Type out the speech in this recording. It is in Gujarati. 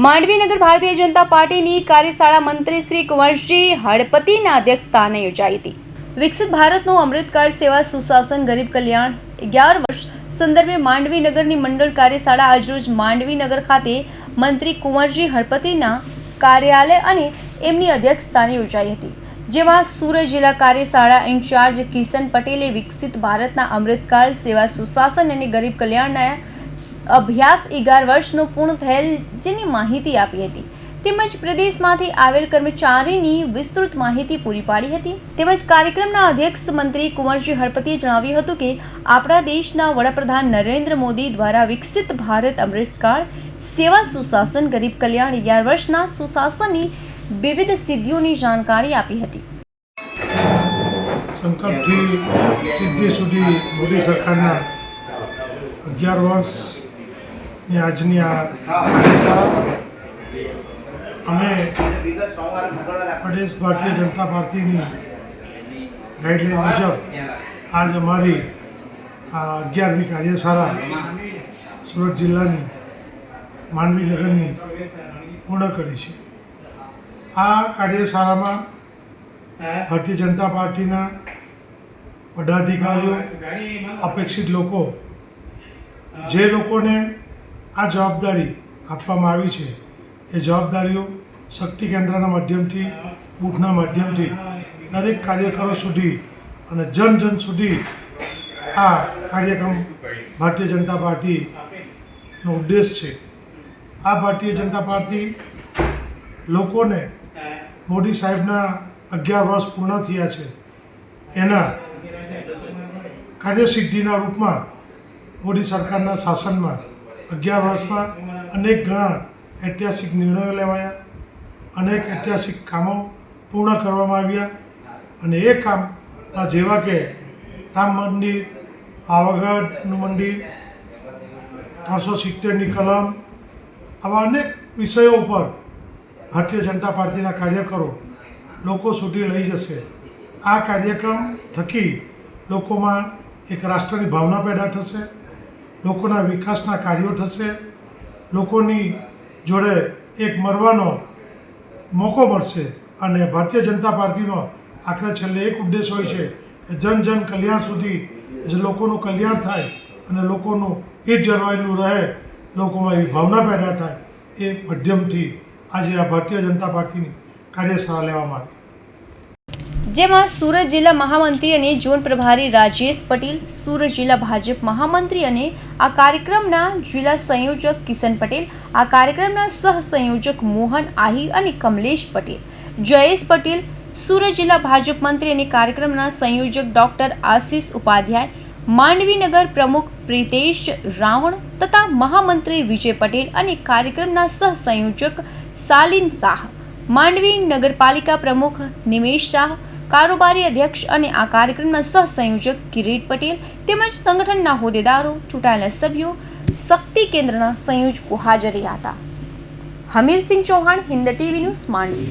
માંડવી નગર ભારતીય જનતા પાર્ટીની કાર્યશાળા મંત્રી શ્રી કુંવરજી હળપતિના અધ્યક્ષસ્થાને યોજાઈ હતી। વિકસિત ભારતનો અમૃતકાળ સેવા સુશાસન ગરીબ કલ્યાણ 11 વર્ષ સંદર્ભે માંડવી નગરની મંડળ કાર્યશાળા આજરોજ માંડવી નગર ખાતે મંત્રી કુંવરજી હળપતિના કાર્યાલય અને એમની અધ્યક્ષસ્થાને યોજાઈ હતી, જેમાં સુરત જિલ્લા કાર્યશાળા ઇન્ચાર્જ કિશન પટેલે વિકસિત ભારતના અમૃતકાળ સેવા સુશાસન અને ગરીબ કલ્યાણના અભ્યાસ 11 વર્ષનો પૂર્ણ થયેલ જેની માહિતી આપી હતી, તેમજ પ્રદેશમાંથી આવેલ કર્મચારીની વિસ્તૃત માહિતી પૂરી પાડી હતી। તેમજ કાર્યક્રમના અધ્યક્ષ મંત્રી કુંવરજી હળપતિએ જણાવ્યું હતું કે આપણા દેશના વડાપ્રધાન નરેન્દ્ર મોદી દ્વારા વિકસિત ભારત અમૃતકાળ સેવા સુશાસન ગરીબ કલ્યાણ 11 વર્ષના સુશાસનની વિવિધ સિદ્ધિઓની જાણકારી આપી હતી। સંકલ્પથી સિદ્ધિ સુધી મોદી સરકારના 11 વર્ષની આજની આ કાર્યશાળા અમે પ્રદેશ ભારતીય જનતા પાર્ટીની ગાઈડલાઈન મુજબ આજ અમારી આ 11મી કાર્યશાળા સુરત જિલ્લાની માંડવી નગરની પૂર્ણ કરી છે। આ કાર્યશાળામાં ભારતીય જનતા પાર્ટીના પદાધિકારીઓ, અપેક્ષિત લોકો, જે લોકોને આ જવાબદારી આપવામાં આવી છે એ જવાબદારીઓ શક્તિ કેન્દ્રના માધ્યમથી, બૂથના માધ્યમથી દરેક કાર્યકરો સુધી અને જન સુધી આ કાર્યક્રમ ભારતીય જનતા પાર્ટીનો ઉદ્દેશ છે। આ ભારતીય જનતા પાર્ટી લોકોને મોદી સાહેબના 11 વર્ષ પૂર્ણ થયા છે એના કાર્યસિદ્ધિના રૂપમાં મોદી સરકારના શાસનમાં 11 વર્ષમાં અનેક ઘણા ઐતિહાસિક નિર્ણયો લેવાયા, અનેક ઐતિહાસિક કામો પૂર્ણ કરવામાં આવ્યા અને એ કામમાં જેવા કે રામ મંદિર, પાવાગઢનું મંદિર, 370ની કલમ, આવા અનેક વિષયો પર ભારતીય જનતા પાર્ટીના કાર્યકરો લોકો સુધી લઈ જશે। આ કાર્યક્રમ થકી લોકોમાં એક રાષ્ટ્રની ભાવના પેદા થશે, લોકોના વિકાસના કાર્યો થશે, લોકોની જોડે એક મળવાનો મોકો મળશે અને ભારતીય જનતા પાર્ટીનો આખરે છેલ્લે એક ઉદ્દેશ હોય છે કે જન કલ્યાણ સુધી જે લોકોનું કલ્યાણ થાય અને લોકોનું હિત જળવાયેલું રહે, લોકોમાં એવી ભાવના પેદા થાય, એ માધ્યમથી આજે આ ભારતીય જનતા પાર્ટીની કાર્યશાળા લેવામાં આવી। જેમાં સુરત જિલ્લા મહામંત્રી અને ઝોન પ્રભારી રાજેશ પટેલ, સુરત જિલ્લા ભાજપ મહામંત્રી અને આ કાર્યક્રમના જિલ્લા સંયોજક કિશન પટેલ, આ કાર્યક્રમના સહ સંયોજક મોહન આહિર અને કમલેશ પટેલ, જયેશ પટેલ, સુરત જિલ્લા ભાજપ મંત્રી અને કાર્યક્રમના સંયોજક ડોક્ટર આશીષ ઉપાધ્યાય, માંડવી નગર પ્રમુખ પ્રિતેશ રાવણ તથા મહામંત્રી વિજય પટેલ અને કાર્યક્રમના સહ સંયોજક સાલિન શાહ, માંડવી નગરપાલિકા પ્રમુખ નિમેશ શાહ, કારોબારી અધ્યક્ષ અને આ કાર્યક્રમના સહ સંયોજક કિરીટ પટેલ તેમજ સંગઠનના હોદ્દેદારો, ચૂંટાયેલા સભ્યો, શક્તિ કેન્દ્રના સંયોજકો હાજર રહ્યા હતા। Hamirsinh Chauhan, Hind TV news, Mandvi.